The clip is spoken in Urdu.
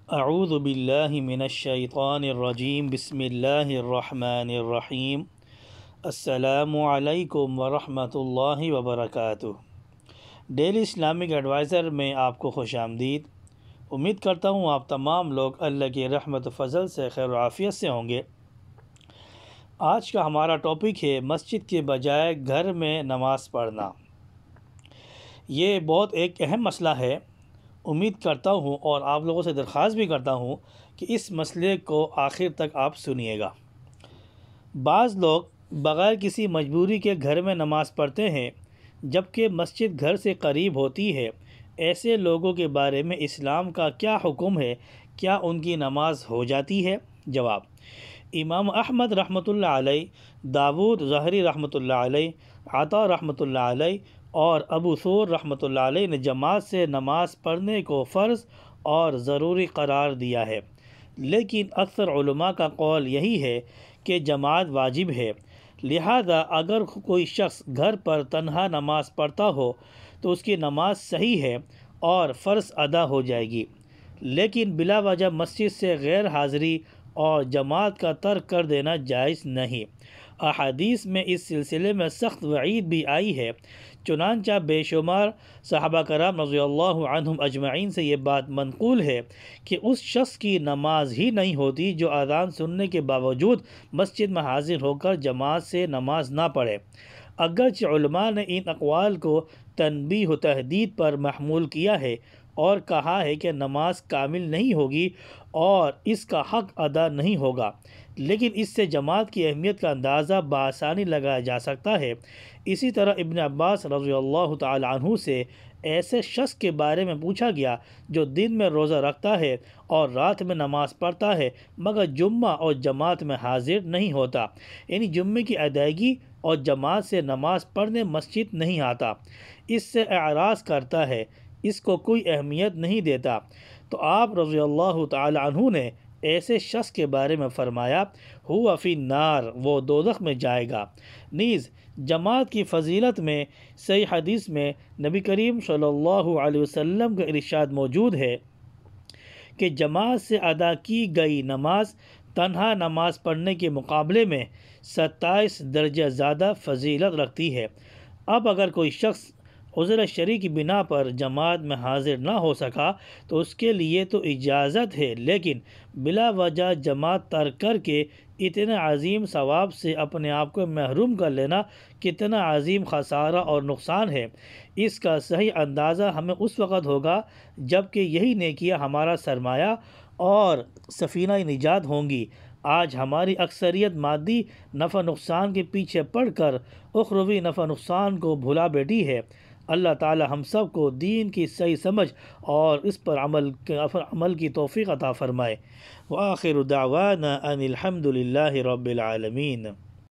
اعوذ باللہ من الشیطان الرجیم بسم اللہ الرحمن الرحیم السلام علیکم ورحمۃ اللہ وبرکاتہ۔ ڈیلی اسلامک ایڈوائزر میں آپ کو خوش آمدید۔ امید کرتا ہوں آپ تمام لوگ اللہ کی رحمت و فضل سے خیر و عافیت سے ہوں گے۔ آج کا ہمارا ٹاپک ہے مسجد کے بجائے گھر میں نماز پڑھنا۔ یہ بہت ایک اہم مسئلہ ہے۔ امید کرتا ہوں اور آپ لوگوں سے درخواست بھی کرتا ہوں کہ اس مسئلے کو آخر تک آپ سنیے گا۔ بعض لوگ بغیر کسی مجبوری کے گھر میں نماز پڑھتے ہیں جبکہ مسجد گھر سے قریب ہوتی ہے۔ ایسے لوگوں کے بارے میں اسلام کا کیا حکم ہے؟ کیا ان کی نماز ہو جاتی ہے؟ جواب: امام احمد رحمۃ اللہ علیہ، داود ظاہری رحمۃ اللہ علیہ، عطا رحمۃ اللہ علیہ اور ابو ثور رحمۃ اللہ علیہ نے جماعت سے نماز پڑھنے کو فرض اور ضروری قرار دیا ہے، لیکن اکثر علماء کا قول یہی ہے کہ جماعت واجب ہے۔ لہذا اگر کوئی شخص گھر پر تنہا نماز پڑھتا ہو تو اس کی نماز صحیح ہے اور فرض ادا ہو جائے گی، لیکن بلا وجہ مسجد سے غیر حاضری اور جماعت کا ترک کر دینا جائز نہیں۔ احادیث میں اس سلسلے میں سخت وعید بھی آئی ہے، چنانچہ بے شمار صحابہ کرام رضی اللہ عنہم اجمعین سے یہ بات منقول ہے کہ اس شخص کی نماز ہی نہیں ہوتی جو اذان سننے کے باوجود مسجد میں حاضر ہو کر جماعت سے نماز نہ پڑھے۔ اگرچہ علماء نے ان اقوال کو تنبیہ و تحدید پر محمول کیا ہے اور کہا ہے کہ نماز کامل نہیں ہوگی اور اس کا حق ادا نہیں ہوگا، لیکن اس سے جماعت کی اہمیت کا اندازہ بآسانی لگایا جا سکتا ہے۔ اسی طرح ابن عباس رضی اللہ تعالی عنہ سے ایسے شخص کے بارے میں پوچھا گیا جو دن میں روزہ رکھتا ہے اور رات میں نماز پڑھتا ہے مگر جمعہ اور جماعت میں حاضر نہیں ہوتا، یعنی جمعے کی ادائیگی اور جماعت سے نماز پڑھنے مسجد نہیں آتا، اس سے اعراض کرتا ہے، اس کو کوئی اہمیت نہیں دیتا، تو آپ رضی اللہ تعالی عنہ نے ایسے شخص کے بارے میں فرمایا ہوا فی النار، وہ دوزخ میں جائے گا۔ نیز جماعت کی فضیلت میں صحیح حدیث میں نبی کریم صلی اللہ علیہ وسلم کا ارشاد موجود ہے کہ جماعت سے ادا کی گئی نماز تنہا نماز پڑھنے کے مقابلے میں 27 درجہ زیادہ فضیلت رکھتی ہے۔ اب اگر کوئی شخص عذر شرعی کی بنا پر جماعت میں حاضر نہ ہو سکا تو اس کے لیے تو اجازت ہے، لیکن بلا وجہ جماعت ترک کر کے اتنا عظیم ثواب سے اپنے آپ کو محروم کر لینا کتنا عظیم خسارہ اور نقصان ہے۔ اس کا صحیح اندازہ ہمیں اس وقت ہوگا جب کہ یہی نیکیاں ہمارا سرمایہ اور سفینہ نجات ہوں گی۔ آج ہماری اکثریت مادی نفع نقصان کے پیچھے پڑ کر اخروی نفع نقصان کو بھلا بیٹھی ہے۔ اللہ تعالی ہم سب کو دین کی صحیح سمجھ اور اس پر عمل کی توفیق عطا فرمائے۔ وآخر دعوانا ان الحمد للہ رب العالمین۔